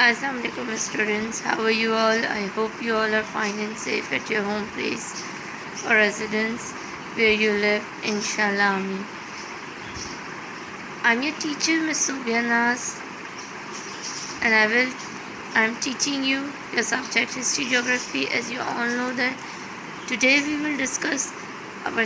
Assalamualaikum students, how are you all? I hope you all are fine and safe at your home place or residence where you live, inshallah. Ameen. I'm your teacher, Miss Subia Nas, and I'm teaching you your subject history geography. As you all know that today we will discuss our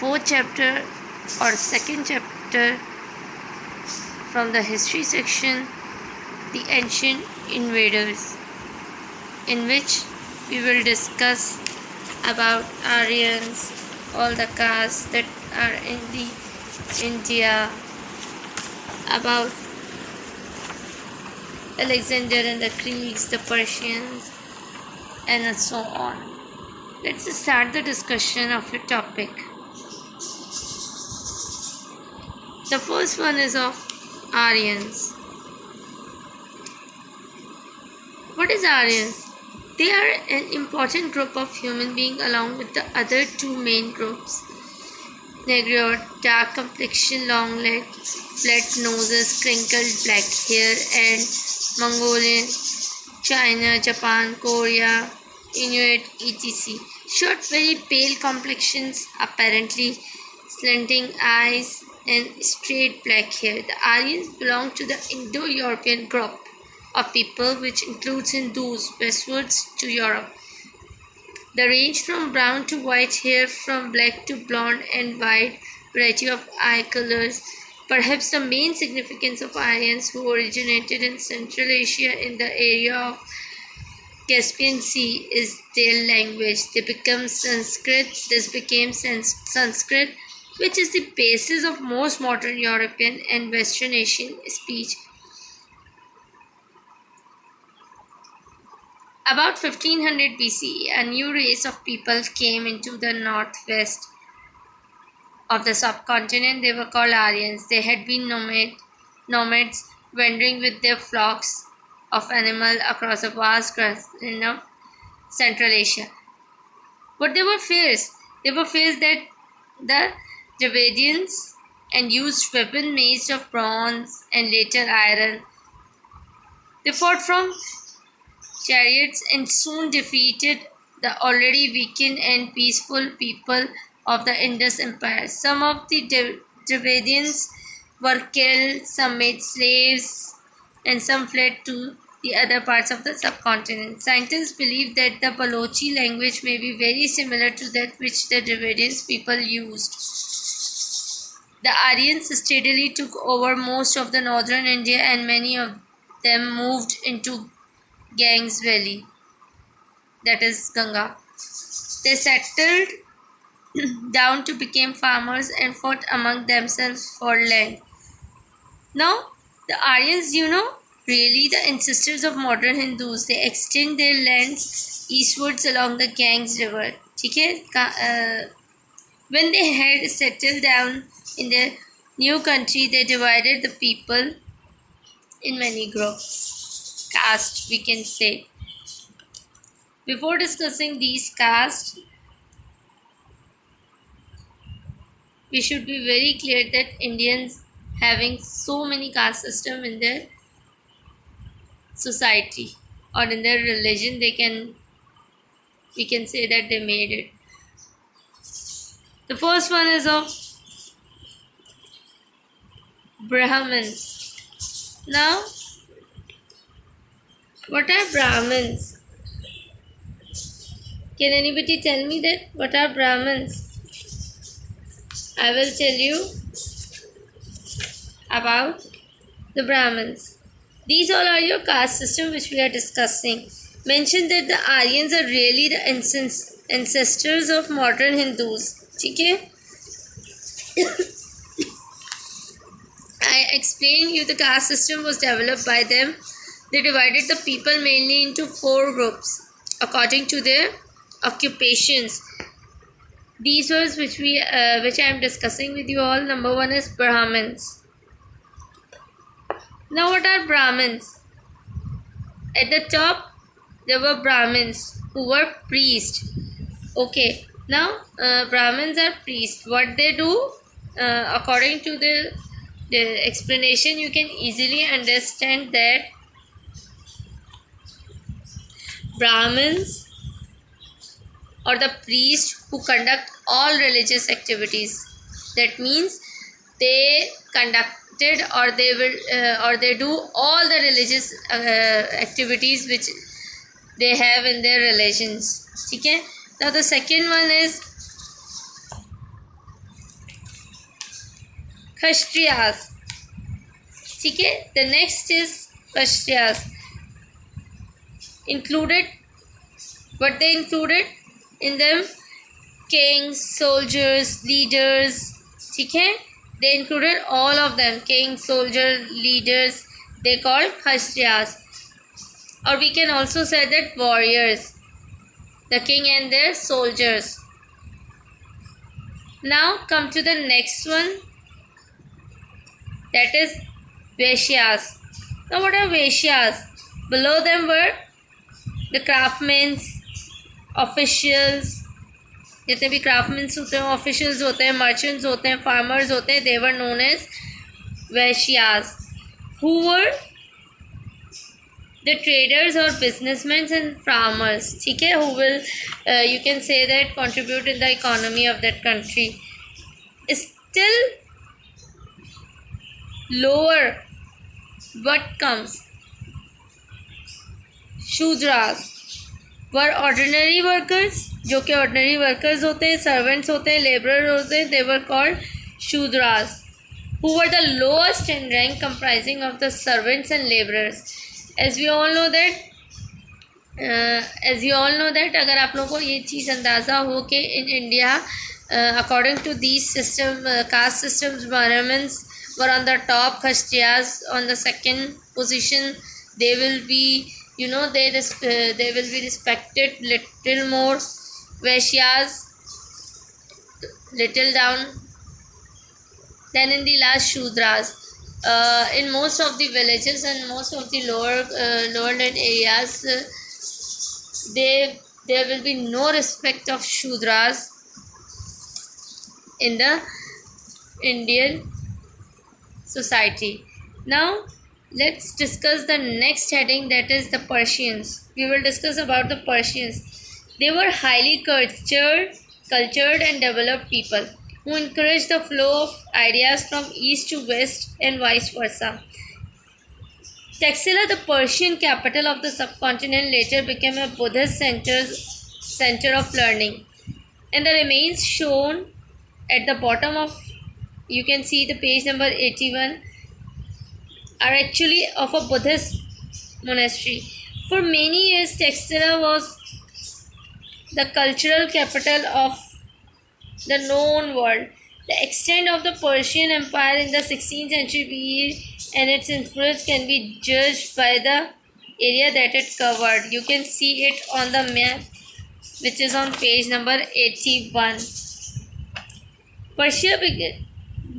fourth chapter or second chapter from the history section, the ancient invaders, in which we will discuss about Aryans, all the castes that are in the India, about Alexander and the Greeks, the Persians, and so on. Let's start the discussion of your topic. The first one is of Aryans. What is Aryans? They are an important group of human beings along with the other two main groups. Negroid, dark complexion, long legs, flat noses, crinkled black hair, and Mongolian, China, Japan, Korea, Inuit, etc. Short, very pale complexions, apparently slanting eyes, and straight black hair. The Aryans belong to the Indo-European group of people, which includes Hindus westwards to Europe. They range from brown to white hair, from black to blonde, and wide variety of eye colors. Perhaps the main significance of Aryans, who originated in Central Asia in the area of Caspian Sea, is their language. They became Sanskrit. This became Sanskrit, which is the basis of most modern European and Western Asian speech. About 1500 BCE, a new race of people came into the northwest of the subcontinent. They were called Aryans. They had been nomads wandering with their flocks of animals across a vast grassland of Central Asia. But they were fierce. They were fierce that the Dravidians and used weapons made of bronze and later iron. They fought from chariots and soon defeated the already weakened and peaceful people of the Indus Empire. Some of the Dravidians were killed, some made slaves, and some fled to the other parts of the subcontinent. Scientists believe that the Balochi language may be very similar to that which the Dravidians people used. The Aryans steadily took over most of the northern India, and many of them moved into Ganges Valley, that is Ganga. They settled down to become farmers and fought among themselves for land. Now, the Aryans, really the ancestors of modern Hindus. They extend their lands eastwards along the Ganges River. When they had settled down in their new country, they divided the people in many groups. Caste, we can say. Before discussing these castes, we should be very clear that Indians having so many caste system in their society or in their religion, we can say that they made it. The first one is of Brahmins. Now, what are Brahmins? Can anybody tell me that? What are Brahmins? I will tell you about the Brahmins. These all are your caste system which we are discussing. Mention that the Aryans are really the ancestors of modern Hindus. Okay? I explained you the caste system was developed by them. They divided the people mainly into 4 groups according to their occupations. These words which I am discussing with you all. Number 1 is Brahmins. Now, what are Brahmins? At the top, there were Brahmins who were priests. Okay. Now, Brahmins are priests. What they do, according to the the explanation, you can easily understand that Brahmins or the priests who conduct all religious activities. That means they conducted or they will or they do all the religious activities which they have in their religions. Okay. Now the second one is Kshatriyas. Okay. The next is Kshatriyas. Included what they included in them: kings, soldiers, leaders. Okay. They included all of them: kings, soldiers, leaders. They called Kshatriyas. Or we can also say that warriors, the king and their soldiers. Now come to the next one, that is Vaishyas. Now what are Vaishyas? Below them were the craftsmen, officials, जितने भी craftsmen होते हैं, officials होते हैं, merchants होते हैं, farmers होते हैं, they were known as Vaishyas, who were the traders or businessmen and farmers, ठीक है, who will you can say that contribute in the economy of that country. Still lower what comes, Shudras were ordinary workers, जो कि ordinary workers होते हैं, servants होते हैं, laborers होते हैं, they were called Shudras, who were the lowest in rank, comprising of the servants and laborers. As we all know that अगर आप लोगों को ये चीज़ अंदाज़ा हो कि in India according to these system caste systems, Brahmins were on the top, Kshatriyas on the second position. They will be, they will be respected little more. Vaishyas little down. Then in the last, Shudras. In most of the villages and most of the lowerland areas, there will be no respect of Shudras in the Indian society. Now let's discuss the next heading, that is the Persians. We will discuss about the Persians. They were highly cultured and developed people who encouraged the flow of ideas from east to west and vice versa. Taxila, the Persian capital of the subcontinent, later became a Buddhist center of learning, and the remains shown at the bottom of, you can see the page number 81, are actually of a Buddhist monastery. For many years, Taxila was the cultural capital of the known world. The extent of the Persian Empire in the 16th century BE and its influence can be judged by the area that it covered. You can see it on the map, which is on page number 81. Persia,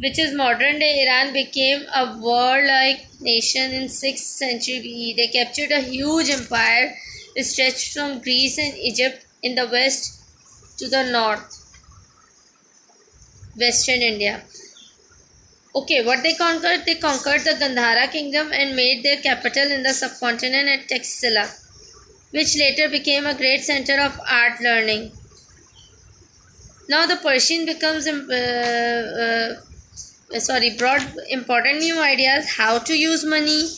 which is modern day Iran, became a warlike nation in 6th century BE. They captured a huge empire stretched from Greece and Egypt in the west to the north, western India. Okay, what they conquered? They conquered the Gandhara kingdom and made their capital in the subcontinent at Taxila, which later became a great center of art learning. Now the Persian becomes brought important new ideas, how to use money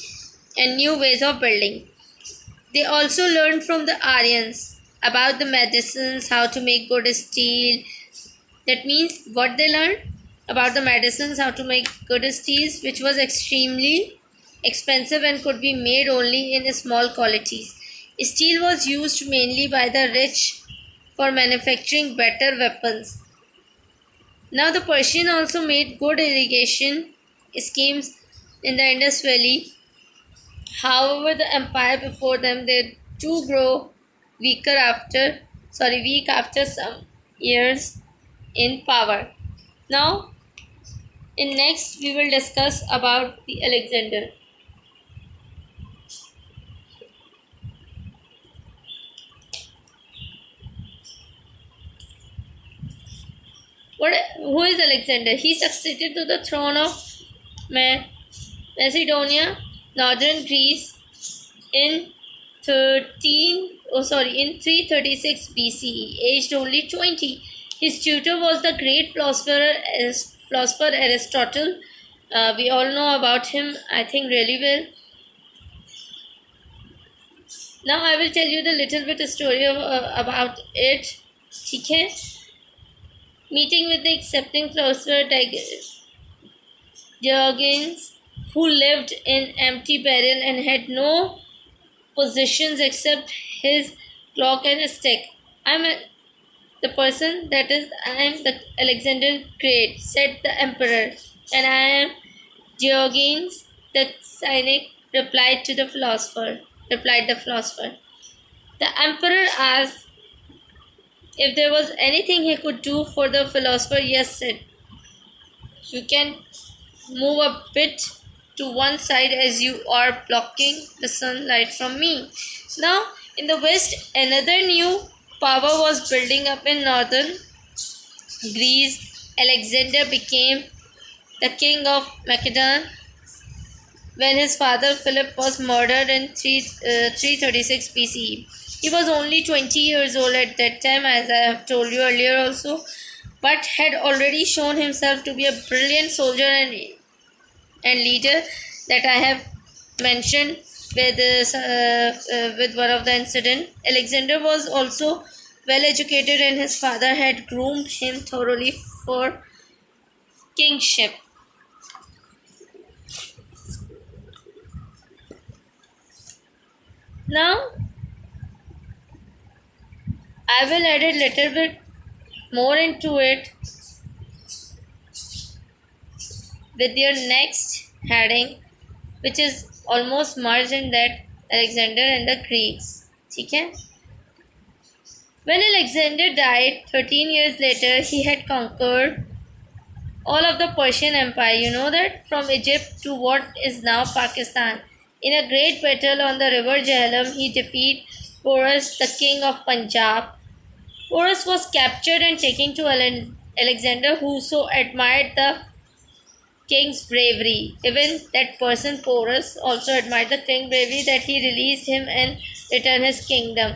and new ways of building. They also learned from the Aryans about the medicines, how to make good steel. That means what they learned about the medicines, how to make good steels, which was extremely expensive and could be made only in small quantities. Steel was used mainly by the rich for manufacturing better weapons. Now the Persian also made good irrigation schemes in the Indus Valley. However, the empire before them, they too grow weak after some years in power. Now, in next we will discuss about the Alexander. Who is Alexander? He succeeded to the throne of Macedonia, northern Greece in in 336 BCE, aged only 20. His tutor was the great philosopher Aristotle. We all know about him, I think, really well. Now I will tell you the little bit story about it. ठीक है? Meeting with the accepting philosopher Diogenes, who lived in empty barrel and had no possessions except his clock and a stick. The person that is, I am the Alexander Great, said the emperor, and I am Diogenes the cynic, replied the philosopher. The emperor asked if there was anything he could do for the philosopher. Yes, said. You can move a bit to one side as you are blocking the sunlight from me. Now, in the west, another new power was building up in northern Greece. Alexander became the king of Macedon when his father Philip was murdered in 336 BCE. He was only 20 years old at that time, as I have told you earlier also, but had already shown himself to be a brilliant soldier and leader that I have mentioned with one of the incident. Alexander was also well educated, and his father had groomed him thoroughly for kingship. Now, I will add a little bit more into it with your next heading, which is almost merged in that Alexander and the Greeks. Okay? When Alexander died 13 years later, he had conquered all of the Persian Empire. You know that, from Egypt to what is now Pakistan. In a great battle on the river Jhelum, he defeated Porus, the king of Punjab. Porus was captured and taken to Alexander, who so admired the king's bravery. Even that person, Porus, also admired the king's bravery that he released him and returned his kingdom.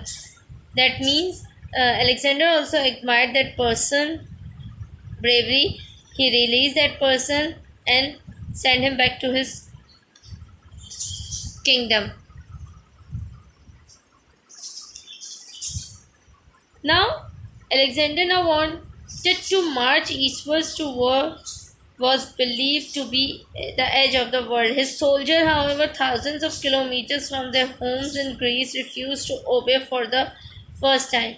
That means Alexander also admired that person bravery. He released that person and sent him back to his kingdom. Now, Alexander now wanted to march eastwards to war was believed to be the edge of the world. His soldiers, however, thousands of kilometers from their homes in Greece, refused to obey for the first time.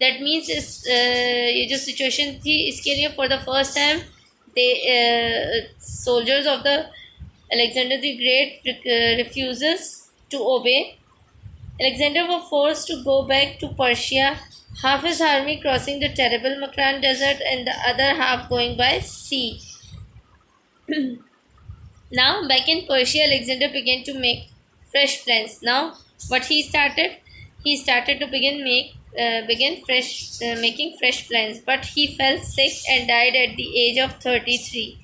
That means ये जो situation थी इसके लिए for the first time they soldiers of the Alexander the Great refuses to obey. Alexander was forced to go back to Persia, half his army crossing the terrible Makran desert and the other half going by sea. Now, back in Persia, Alexander began to make fresh plans. Now, what he started to making fresh plans. But he fell sick and died at the age of 33.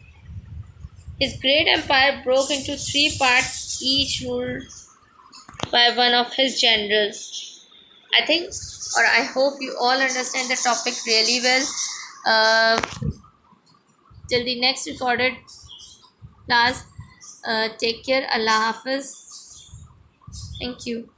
His great empire broke into three parts, each ruled by one of his generals. I think, or I hope you all understand the topic really well. Till the next recorded class, take care. Allah Hafiz. Thank you.